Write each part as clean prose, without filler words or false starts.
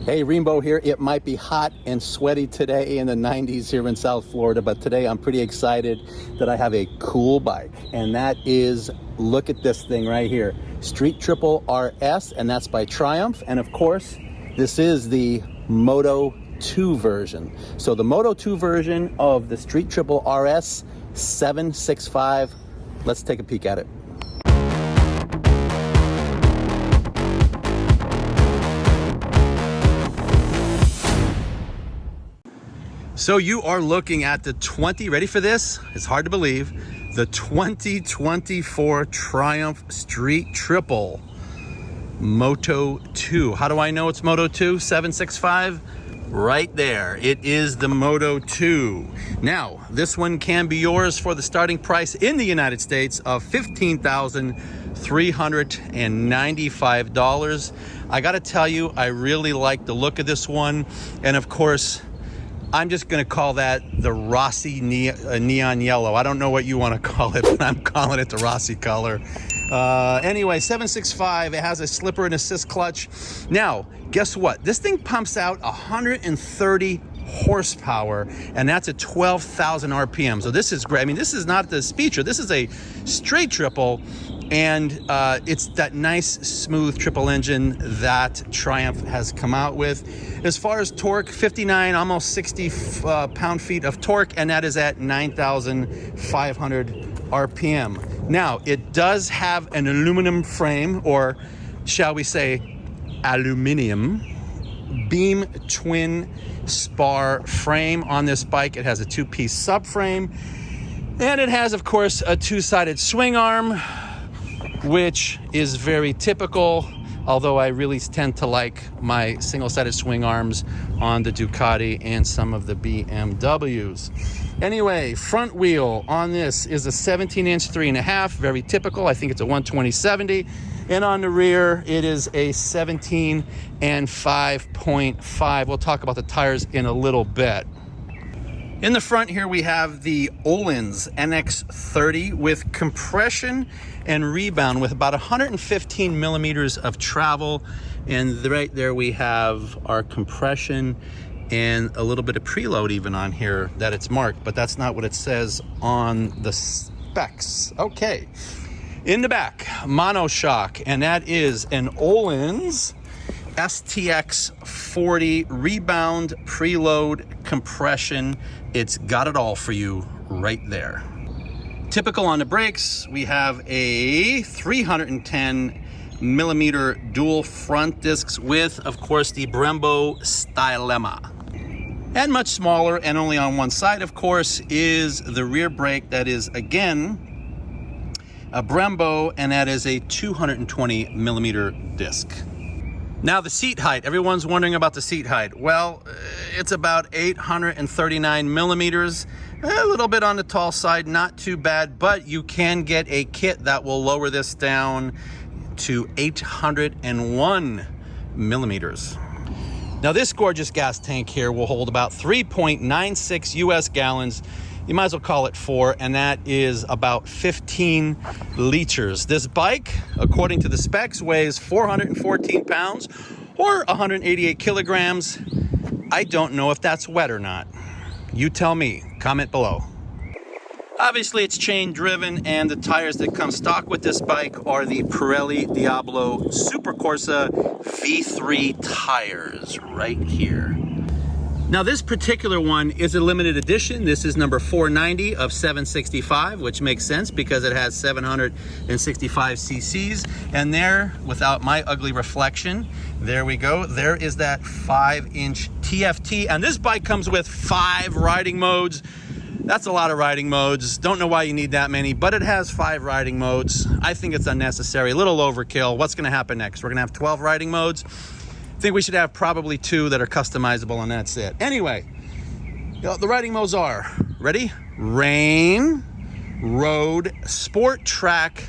Hey, Rainbow here. It might be hot and sweaty today in the 90s here in South Florida, but today I'm pretty excited that I have a cool bike, and that is, look at this thing right here, Street Triple RS, and that's by Triumph. And of course, this is the Moto 2 version. So the Moto 2 version of the Street Triple RS 765. Let's take a peek at it. So you are looking at the ready for this? It's hard to believe, the 2024 Triumph Street Triple Moto 2. How do I know it's Moto 2? 765? Right there. It is the Moto 2. Now, this one can be yours for the starting price in the United States of $15,395. I gotta tell you, I really like the look of this one. And of course, I'm just going to call that the Rossi neon yellow. I don't know what you want to call it, but I'm calling it the Rossi color. Anyway, 765, it has a slipper and assist clutch. Now, guess what? This thing pumps out 130 horsepower, and that's at 12,000 RPM. So this is great. I mean, this is not the Speedster. This is a straight triple, and it's that nice, smooth triple engine that Triumph has come out with. As far as torque, 59, almost 60 pound-feet of torque, and that is at 9,500 RPM. Now, it does have an aluminum frame, or shall we say aluminum, beam twin spar frame on this bike. It has a two-piece subframe, and it has, of course, a two-sided swing arm, which is very typical, although I really tend to like my single-sided swing arms on the Ducati and some of the BMWs. Anyway, front wheel on this is a 17-inch 3.5, very typical. I think it's a 120/70. And on the rear, it is a 17 and 5.5. We'll talk about the tires in a little bit. In the front here, we have the Öhlins NX30 with compression and rebound with about 115 millimeters of travel. And right there we have our compression and a little bit of preload even on here that it's marked, but that's not what it says on the specs. Okay. In the back, monoshock, and that is an Öhlins STX 40 rebound, preload, compression. It's got it all for you right there. Typical on the brakes, we have a 310 millimeter dual front discs with, of course, the Brembo Stylema. And much smaller, and only on one side, of course, is the rear brake. That is, again, a Brembo, and that is a 220 millimeter disc. Now the seat height, everyone's wondering about the seat height. Well, it's about 839 millimeters, a little bit on the tall side, not too bad, but you can get a kit that will lower this down to 801 millimeters. Now this gorgeous gas tank here will hold about 3.96 US gallons. You might as well call it 4, and that is about 15 liters. This bike, according to the specs, weighs 414 pounds or 188 kilograms. I don't know if that's wet or not. You tell me, comment below. Obviously, it's chain driven, and the tires that come stock with this bike are the Pirelli Diablo Super Corsa V3 tires right here. Now this particular one is a limited edition. This is number 490 of 765, which makes sense because it has 765 cc's. And there, without my ugly reflection, there we go. There is that 5-inch TFT. And this bike comes with 5 riding modes. That's a lot of riding modes. Don't know why you need that many, but it has 5 riding modes. I think it's unnecessary, a little overkill. What's gonna happen next? We're gonna have 12 riding modes. I think we should have probably 2 that are customizable, and that's it. Anyway, the riding modes are, ready? Rain, road, sport, track,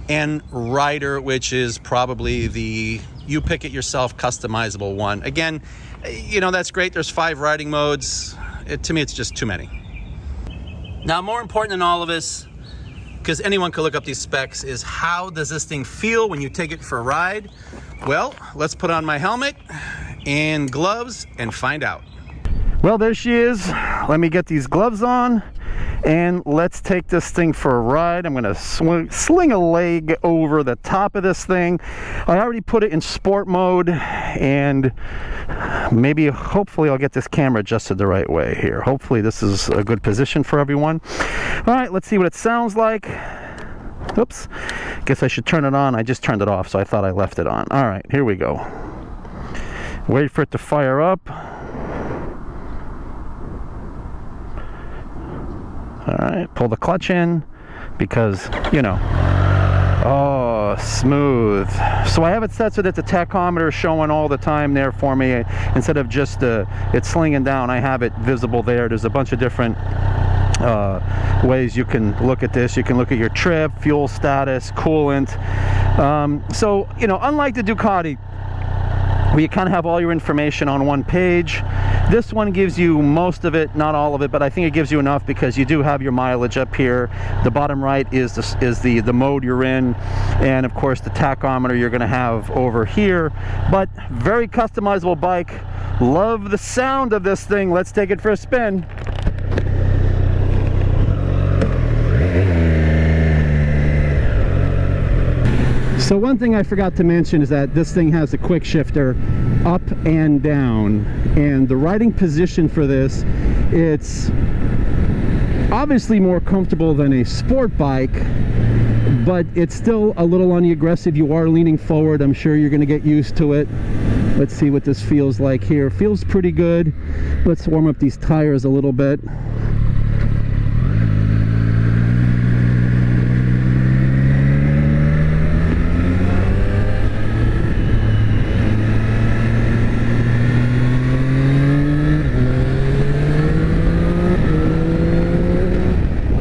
and rider, which is probably the you pick it yourself customizable one. Again, you know, that's great. There's 5 riding modes. To me, it's just too many. Now, more important than all of this, because anyone could look up these specs, is how does this thing feel when you take it for a ride? Well, let's put on my helmet and gloves and find out. Well, there she is. Let me get these gloves on and let's take this thing for a ride. I'm gonna sling a leg over the top of this thing. I already put it in sport mode, and maybe hopefully I'll get this camera adjusted the right way here. Hopefully this is a good position for everyone. All right, let's see what it sounds like. Oops, guess I should turn it on. I just turned it off, so I thought I left it on. All right, here we go. Wait for it to fire up. All right, pull the clutch in because, you know, oh, smooth. So I have it set so that the tachometer is showing all the time there for me. Instead of just it slinging down, I have it visible there. There's a bunch of different ways you can look at this. You can look at your trip, fuel status, coolant. So, you know, unlike the Ducati, where you kind of have all your information on one page, this one gives you most of it, not all of it, but I think it gives you enough because you do have your mileage up here. The bottom right is the mode you're in, and of course the tachometer you're going to have over here. But very customizable bike. Love the sound of this thing. Let's take it for a spin. So one thing I forgot to mention is that this thing has a quick shifter up and down, and the riding position for this, it's obviously more comfortable than a sport bike, but it's still a little on the aggressive. You are leaning forward. I'm sure you're going to get used to it. Let's see what this feels like here. Feels pretty good. Let's warm up these tires a little bit.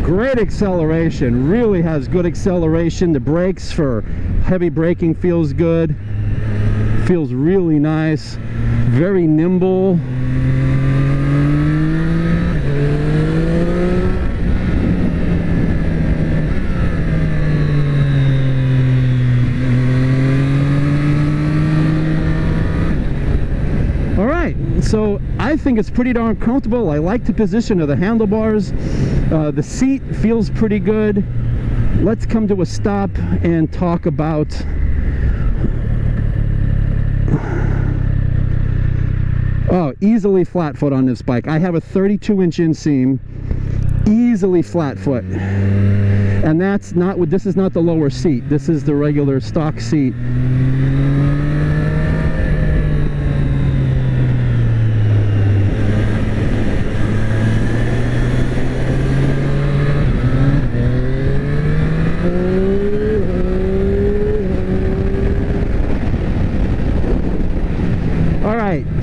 Great acceleration, really has good acceleration. The brakes for heavy braking feels good, feels really nice, very nimble. All right, so I think it's pretty darn comfortable. I like the position of the handlebars. The seat feels pretty good. Let's come to a stop and talk about easily flat foot on this bike. I have a 32-inch inseam, easily flat foot, and that's not what this is. Not the lower seat. This is the regular stock seat.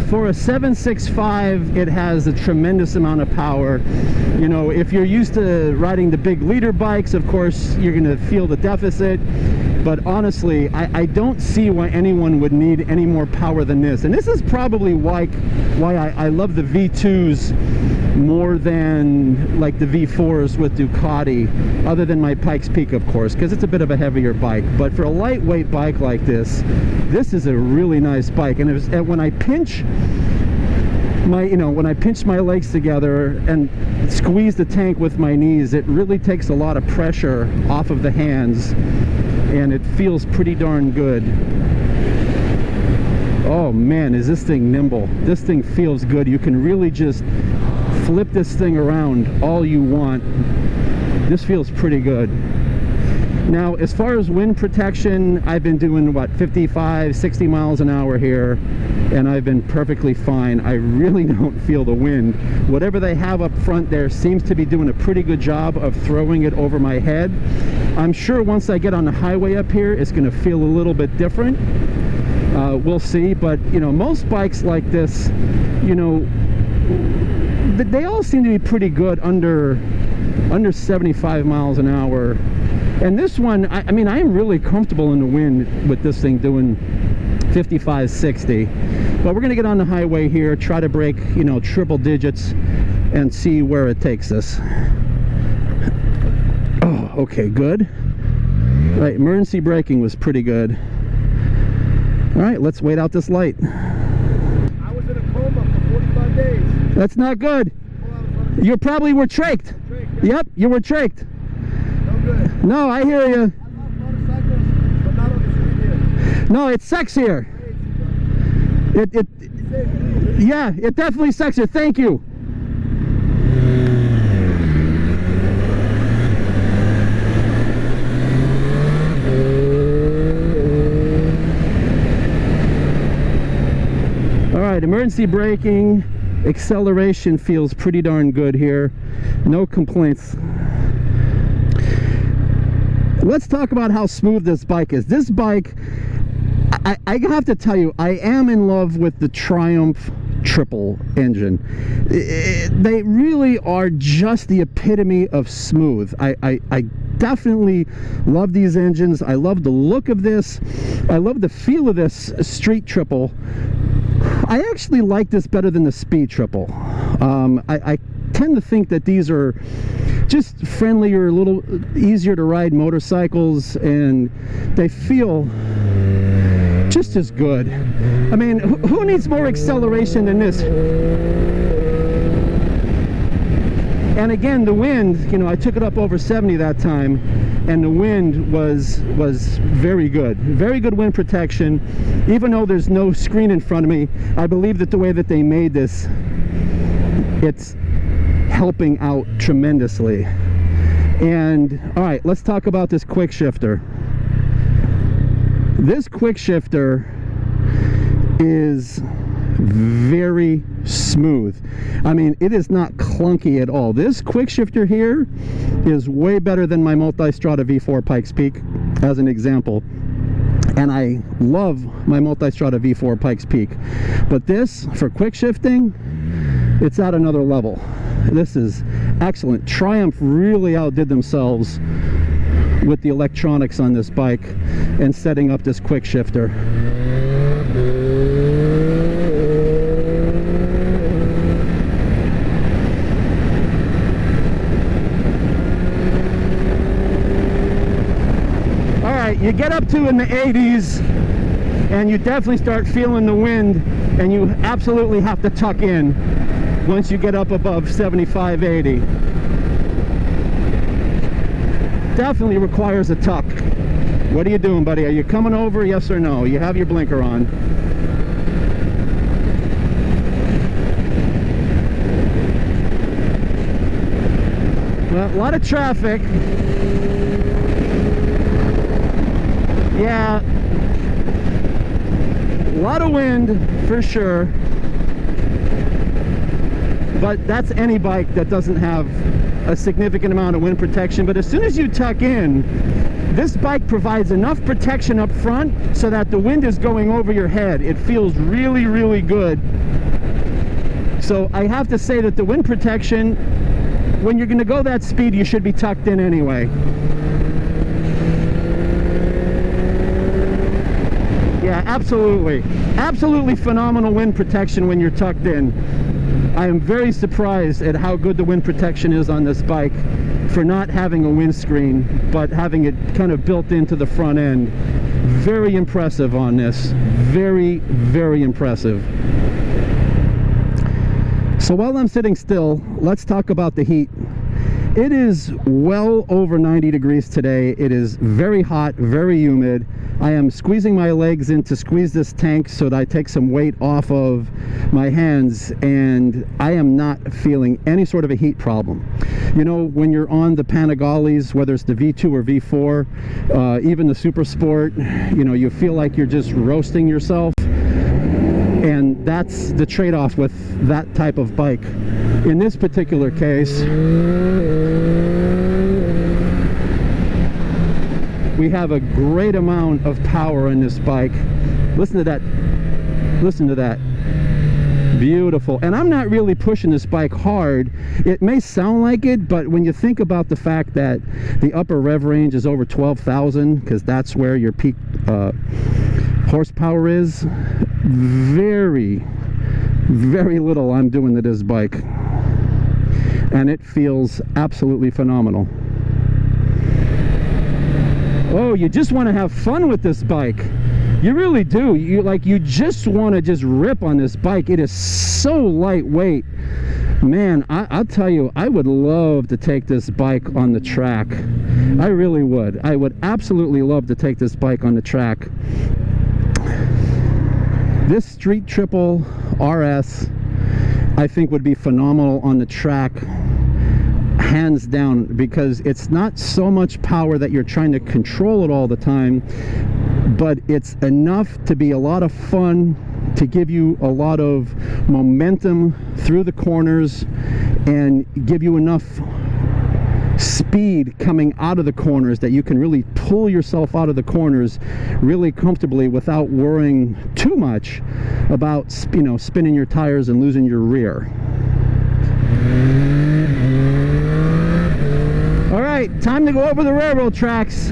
For a 765, it has a tremendous amount of power. You know, if you're used to riding the big leader bikes, of course, you're going to feel the deficit. But honestly, I don't see why anyone would need any more power than this. And this is probably why I love the V2s more than like the V4s with Ducati, other than my Pikes Peak, of course, because it's a bit of a heavier bike. But for a lightweight bike like this, this is a really nice bike. And when I pinch my legs together and squeeze the tank with my knees, it really takes a lot of pressure off of the hands, and it feels pretty darn good. Oh man, is this thing nimble. This thing feels good. You can really just flip this thing around all you want. This feels pretty good. Now, as far as wind protection, I've been doing what, 55, 60 miles an hour here, and I've been perfectly fine. I really don't feel the wind. Whatever they have up front there seems to be doing a pretty good job of throwing it over my head. I'm sure once I get on the highway up here, it's going to feel a little bit different. We'll see. But you know, most bikes like this, you know, they all seem to be pretty good under 75 miles an hour. And this one, I mean, I am really comfortable in the wind with this thing doing 55, 60. But we're going to get on the highway here, try to break, you know, triple digits and see where it takes us. Oh, okay, good. Right, emergency braking was pretty good. All right, let's wait out this light. That's not good. You probably were traked. Yep, you were traked. No good. No, I hear you. I love motorcycles, but not on the street here. No, it sucks here. Yeah, it definitely sucks here. Thank you. All right, emergency braking, acceleration feels pretty darn good here. No complaints. Let's talk about how smooth this bike is. This bike, I have to tell you, I am in love with the Triumph triple engine. They really are just the epitome of smooth. I definitely love these engines. I love the look of this. I love the feel of this street triple. I actually like this better than the speed triple. I tend to think that these are just friendlier, a little easier to ride motorcycles, and they feel just as good. I mean, who needs more acceleration than this? And again, the wind, you know, I took it up over 70 that time, and the wind was very good. Very good wind protection. Even though there's no screen in front of me, I believe that the way that they made this, it's helping out tremendously. And all right, let's talk about this quick shifter. This quick shifter is very smooth. I mean, it is not clunky at all. This quick shifter here is way better than my Multistrada V4 Pikes Peak, as an example. And I love my Multistrada V4 Pikes Peak. But this, for quick shifting, it's at another level. This is excellent. Triumph really outdid themselves with the electronics on this bike and setting up this quick shifter. All right, you get up to in the 80s and you definitely start feeling the wind, and you absolutely have to tuck in once you get up above 75, 80. Definitely requires a tuck. What are you doing, buddy? Are you coming over, yes or no? You have your blinker on. Well, a lot of traffic. Yeah, a lot of wind for sure. But that's any bike that doesn't have a significant amount of wind protection. But as soon as you tuck in, this bike provides enough protection up front so that the wind is going over your head. It feels really, really good. So I have to say that the wind protection, when you're going to go that speed, you should be tucked in anyway. Yeah, absolutely. Absolutely phenomenal wind protection when you're tucked in. I am very surprised at how good the wind protection is on this bike for not having a windscreen, but having it kind of built into the front end. Very impressive on this. Very, very impressive. So while I'm sitting still, let's talk about the heat. It is well over 90 degrees today. It is very hot, very humid. I am squeezing my legs in to squeeze this tank so that I take some weight off of my hands, and I am not feeling any sort of a heat problem. You know, when you're on the Panigales, whether it's the V2 or V4, even the Super Sport, you know, you feel like you're just roasting yourself. And that's the trade-off with that type of bike. In this particular case, we have a great amount of power in this bike. Listen to that. Listen to that. Beautiful. And I'm not really pushing this bike hard. It may sound like it, but when you think about the fact that the upper rev range is over 12,000, because that's where your peak horsepower is, very, very little I'm doing to this bike. And it feels absolutely phenomenal. Oh, you just want to have fun with this bike. You really do. You just want to just rip on this bike. It is so lightweight. Man, I'll tell you, I would love to take this bike on the track. I really would. I would absolutely love to take this bike on the track. This Street Triple RS, I think, would be phenomenal on the track, hands down, because it's not so much power that you're trying to control it all the time, but it's enough to be a lot of fun, to give you a lot of momentum through the corners and give you enough speed coming out of the corners that you can really pull yourself out of the corners really comfortably without worrying too much about, you know, spinning your tires and losing your rear. All right, time to go over the railroad tracks.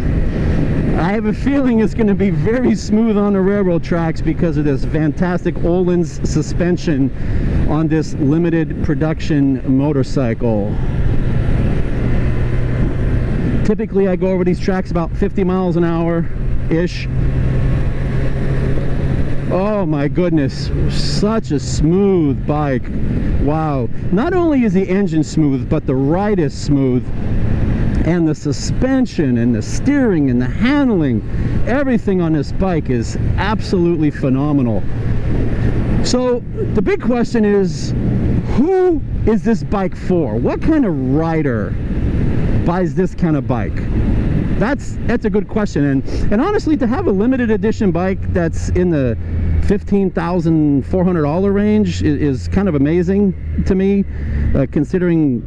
I have a feeling it's going to be very smooth on the railroad tracks because of this fantastic Öhlins suspension on this limited production motorcycle. Typically I go over these tracks about 50 miles an hour-ish. Oh my goodness, such a smooth bike. Wow. Not only is the engine smooth, but the ride is smooth. And the suspension and the steering and the handling, everything on this bike is absolutely phenomenal. So the big question is, who is this bike for? What kind of rider buys this kind of bike? That's a good question. And honestly, to have a limited edition bike that's in the $15,400 range is kind of amazing to me, considering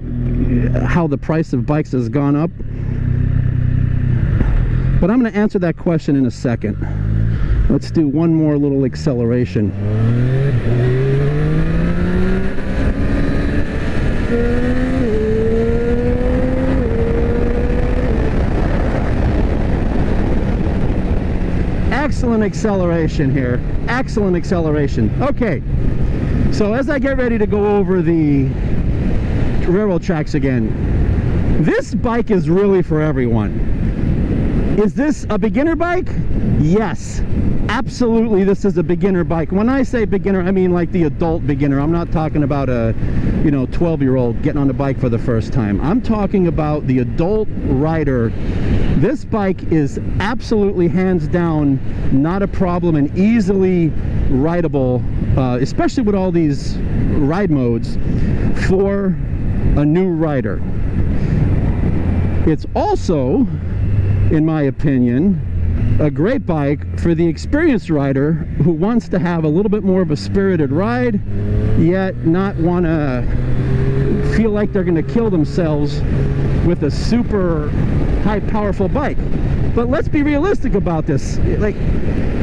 how the price of bikes has gone up. But I'm going to answer that question in a second. Let's do one more little acceleration. Excellent acceleration here. Excellent acceleration. Okay, so as I get ready to go over the railroad tracks again, this bike is really for everyone. Is this a beginner bike? Yes, absolutely, this is a beginner bike. When I say beginner, I mean like the adult beginner. I'm not talking about a, you know, 12-year-old getting on the bike for the first time. I'm talking about the adult rider. This bike is absolutely, hands down, not a problem and easily rideable, especially with all these ride modes, for a new rider. It's also, in my opinion, a great bike for the experienced rider who wants to have a little bit more of a spirited ride, yet not want to feel like they're going to kill themselves with a super high powerful bike. But let's be realistic about this. Like,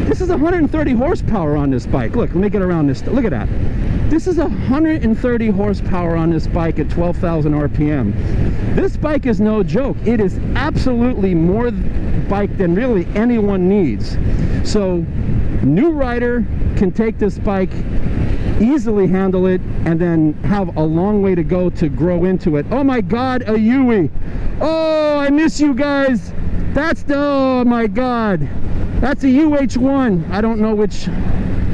this is 130 horsepower on this bike. Look, let me get around this. Look at that. This is 130 horsepower on this bike at 12,000 RPM. This bike is no joke. It is absolutely more bike than really anyone needs. So new rider can take this bike, easily handle it, and then have a long way to go to grow into it. Oh my God, a Yui. Oh, I miss you guys. That's the, oh my God. That's a UH1. I don't know which.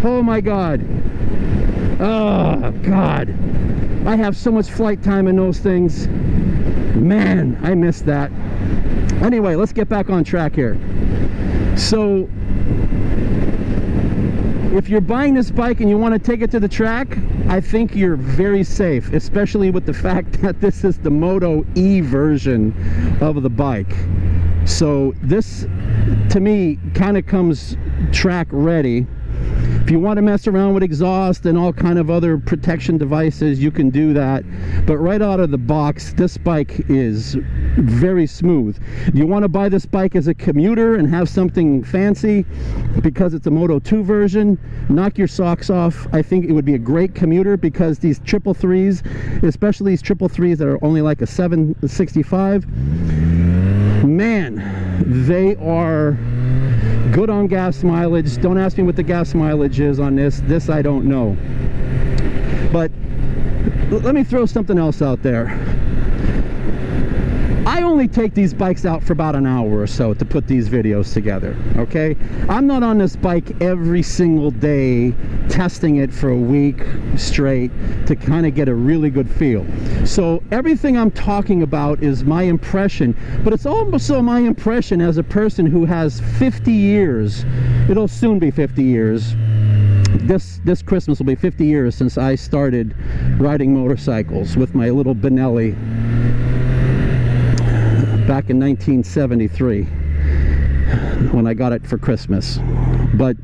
Oh my God. Oh God. I have so much flight time in those things. Man, I miss that. Anyway, let's get back on track here. So if you're buying this bike and you want to take it to the track, I think you're very safe, especially with the fact that this is the Moto E version of the bike. So this, to me, kind of comes track ready. If you want to mess around with exhaust and all kind of other protection devices, you can do that. But right out of the box, this bike is very smooth. You want to buy this bike as a commuter and have something fancy because it's a Moto2 version, knock your socks off. I think it would be a great commuter because these 333s, especially these 333s that are only like a 765, man, they are good on gas mileage. Don't ask me what the gas mileage is on this. This I don't know. But let me throw something else out there. I only take these bikes out for about an hour or so to put these videos together, okay? I'm not on this bike every single day testing it for a week straight to kind of get a really good feel. So everything I'm talking about is my impression, but it's also my impression as a person who has 50 years. It'll soon be 50 years. This Christmas will be 50 years since I started riding motorcycles with my little Benelli back in 1973 when I got it for Christmas. But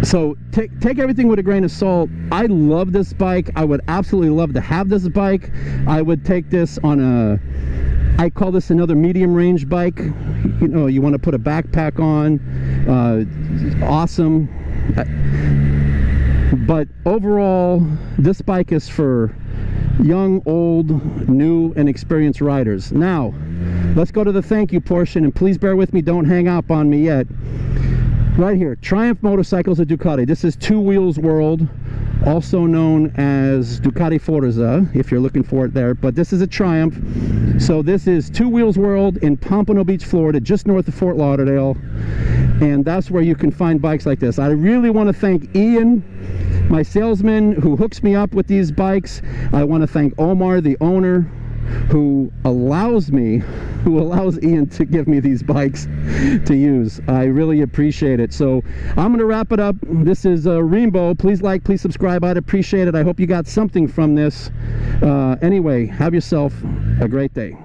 so take everything with a grain of salt. I love this bike. I would absolutely love to have this bike. I would take this on I call this another medium range bike. You know, you want to put a backpack on, awesome. But overall, this bike is for young, old, new, and experienced riders. Now, let's go to the thank you portion, and please bear with me, don't hang up on me yet. Right here, Triumph Motorcycles at Ducati. This is Two Wheels World, also known as Ducati Forza, if you're looking for it there, but this is a Triumph. So this is Two Wheels World in Pompano Beach, Florida, just north of Fort Lauderdale, and that's where you can find bikes like this. I really want to thank Ian, my salesman, who hooks me up with these bikes. I want to thank Omar, the owner, who allows Ian to give me these bikes to use. I really appreciate it. So I'm going to wrap it up. This is Rainbow. Please like, please subscribe. I'd appreciate it. I hope you got something from this. Anyway, have yourself a great day.